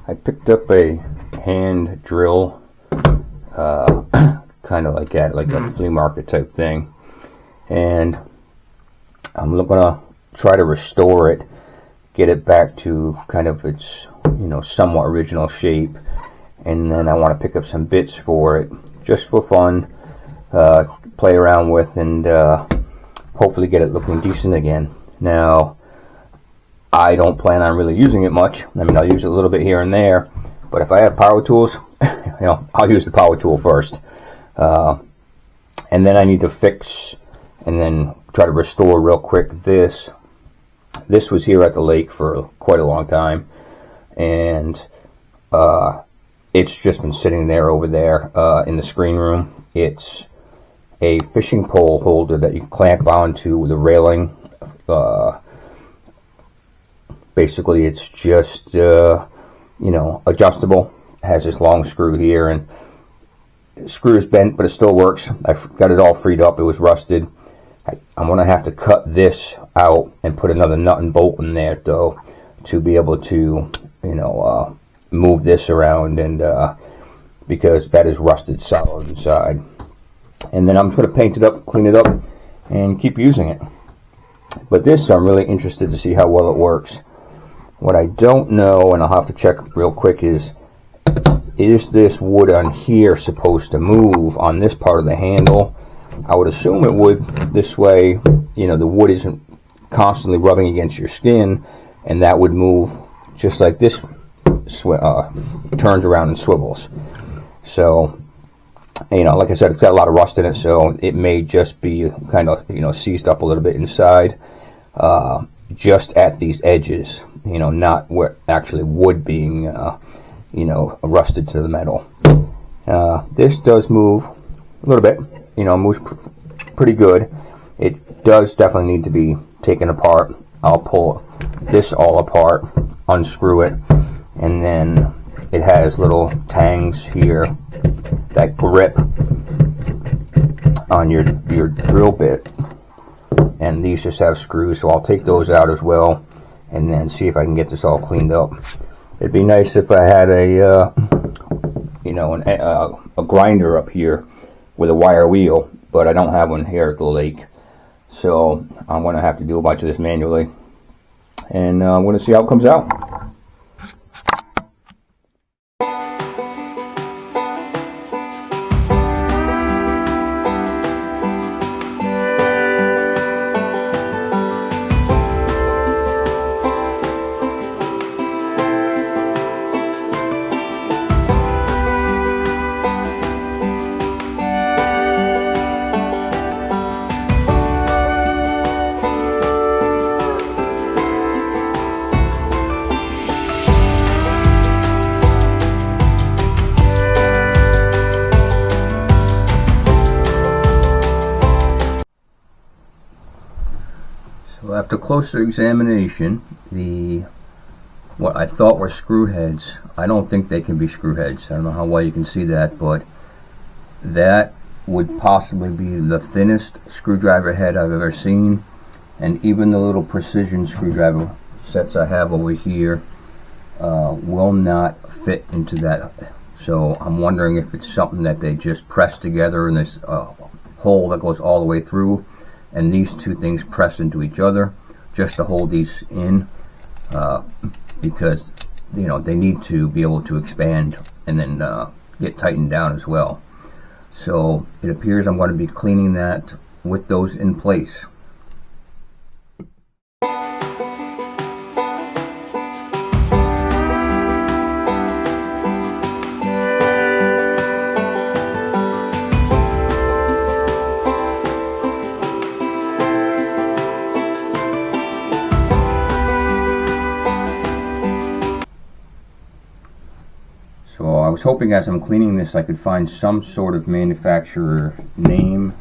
I picked up a hand drill, kind of like at a flea market type thing, and I'm gonna try to restore it, get it back to kind of its somewhat original shape, and then I want to pick up some bits for it just for fun, play around with, and hopefully get it looking decent again. Now, I don't plan on really using it much. I mean, I'll use it a little bit here and there, but if I have power tools, I'll use the power tool first. And then I need to fix and then try to restore real quick this. This was here at the lake for quite a long time, and it's just been sitting there over there in the screen room. It's a fishing pole holder that you clamp onto the railing. Basically, it's just adjustable. It has this long screw here, and the screw is bent, but it still works. I've got it all freed up. It was rusted. I'm going to have to cut this out and put another nut and bolt in there, though, to be able to, move this around, and because that is rusted solid inside. And then I'm just going to paint it up, clean it up, and keep using it. But this, I'm really interested to see how well it works. What I don't know, and I'll have to check real quick, is this wood on here supposed to move on this part of the handle? I would assume it would. This way, the wood isn't constantly rubbing against your skin, and that would move just like this turns around and swivels. So, like I said, it's got a lot of rust in it, so it may just be kind of, seized up a little bit inside, just at these edges, not where actually wood being, rusted to the metal. This does move a little bit, moves pretty good. It does definitely need to be taken apart. I'll pull this all apart, unscrew it, and then it has little tangs here that grip on your drill bit, and these just have screws, so I'll take those out as well, and then see if I can get this all cleaned up. It'd be nice if I had a grinder up here with a wire wheel, but I don't have one here at the lake, so I'm going to have to do a bunch of this manually, and I'm going to see how it comes out. So after closer examination, what I thought were screw heads, I don't think they can be screw heads. I don't know how well you can see that, but that would possibly be the thinnest screwdriver head I've ever seen, and even the little precision screwdriver sets I have over here will not fit into that. So I'm wondering if it's something that they just press together in this hole that goes all the way through, and these two things press into each other just to hold these in, because they need to be able to expand and then get tightened down as well. So it appears I'm going to be cleaning that with those in place. So I was hoping as I'm cleaning this I could find some sort of manufacturer name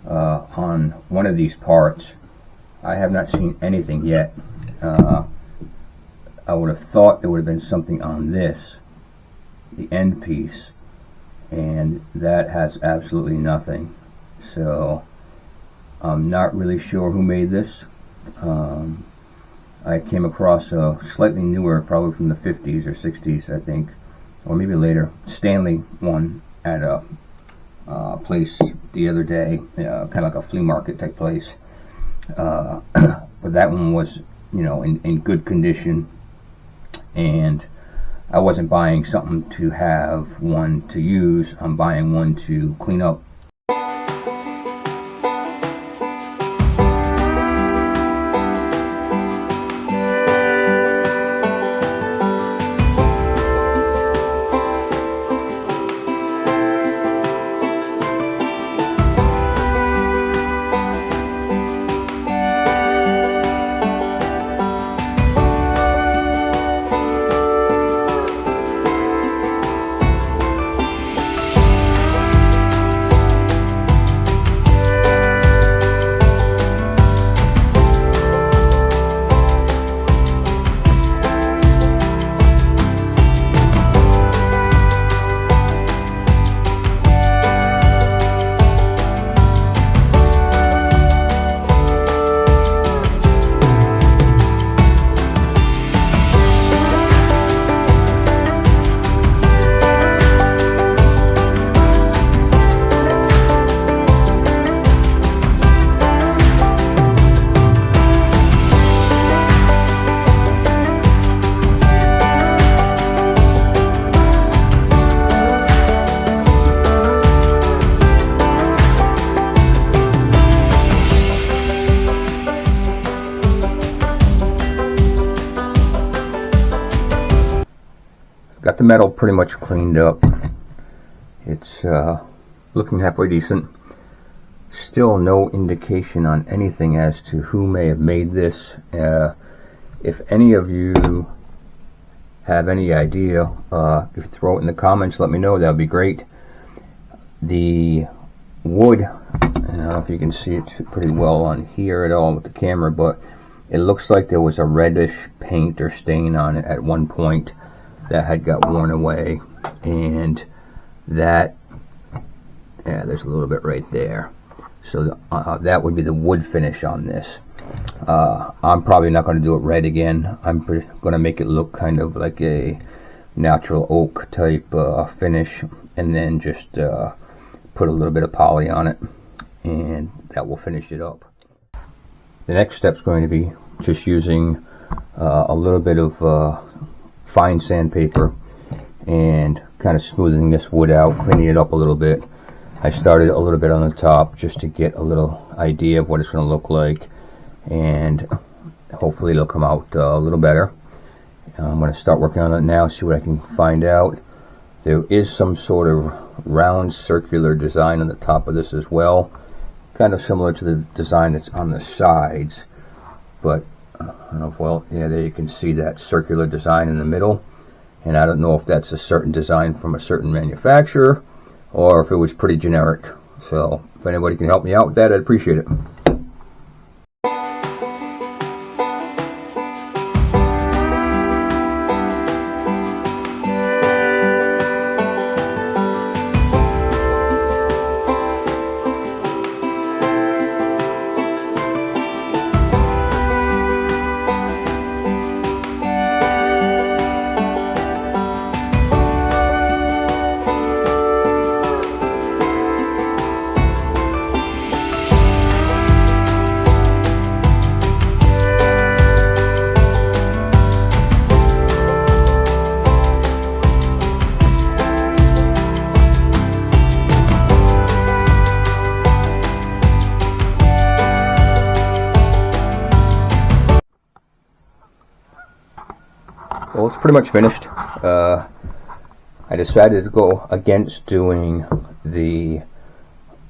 on one of these parts. I have not seen anything yet. I would have thought there would have been something on this, the end piece, and that has absolutely nothing. So I'm not really sure who made this. I came across a slightly newer, probably from the 50s or 60s, I think, or maybe later, Stanley one at a place the other day, kind of like a flea market type place. But that one was, in good condition, and I wasn't buying something to have one to use. I'm buying one to clean up. Got the metal pretty much cleaned up. It's looking halfway decent. Still no indication on anything as to who may have made this. If any of you have any idea, if you throw it in the comments, let me know. That would be great. The wood, I don't know if you can see it pretty well on here at all with the camera, but it looks like there was a reddish paint or stain on it at one point that had got worn away, and that, yeah, there's a little bit right there. So that would be the wood finish on this. I'm probably not going to do it red again. I'm going to make it look kind of like a natural oak type finish, and then just put a little bit of poly on it, and that will finish it up. The next step is going to be just using a little bit of fine sandpaper and kind of smoothing this wood out, cleaning it up a little bit. I started a little bit on the top just to get a little idea of what it's going to look like, and hopefully it'll come out a little better. I'm going to start working on it now, see what I can find out. There is some sort of round circular design on the top of this as well, kind of similar to the design that's on the sides, but I don't know if, well, yeah, there you can see that circular design in the middle, and I don't know if that's a certain design from a certain manufacturer or if it was pretty generic. So if anybody can help me out with that, I'd appreciate it. Well, it's pretty much finished. I decided to go against doing the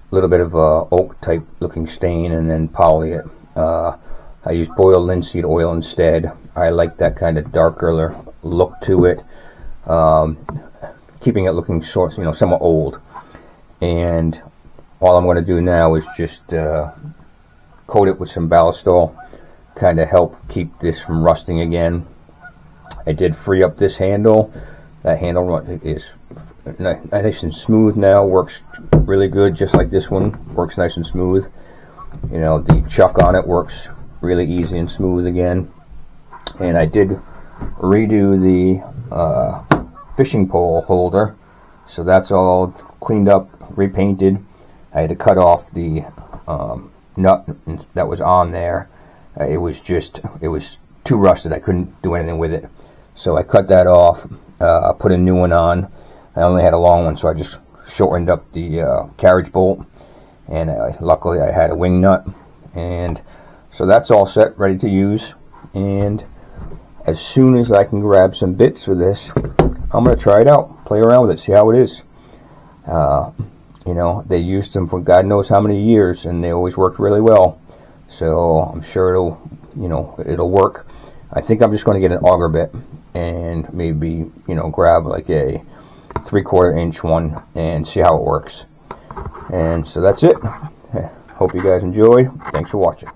little bit of oak type looking stain and then poly it. I used boiled linseed oil instead. I like that kind of darker look to it, keeping it looking sort, somewhat old. And all I'm going to do now is just coat it with some ballistol, kind of help keep this from rusting again. I did free up this handle. That handle is nice and smooth now, works really good, just like this one works nice and smooth. The chuck on it works really easy and smooth again. And I did redo the fishing pole holder, so that's all cleaned up, repainted. I had to cut off the nut that was on there. It was too rusted. I couldn't do anything with it, so I cut that off, put a new one on. I only had a long one, so I just shortened up the carriage bolt, and luckily I had a wing nut. And so that's all set, ready to use. And as soon as I can grab some bits for this, I'm going to try it out, play around with it, see how it is. You know, they used them for God knows how many years, and they always worked really well. So I'm sure it'll work. I think I'm just going to get an auger bit and maybe, grab like a 3/4 inch one and see how it works. And so that's it. Hope you guys enjoyed. Thanks for watching.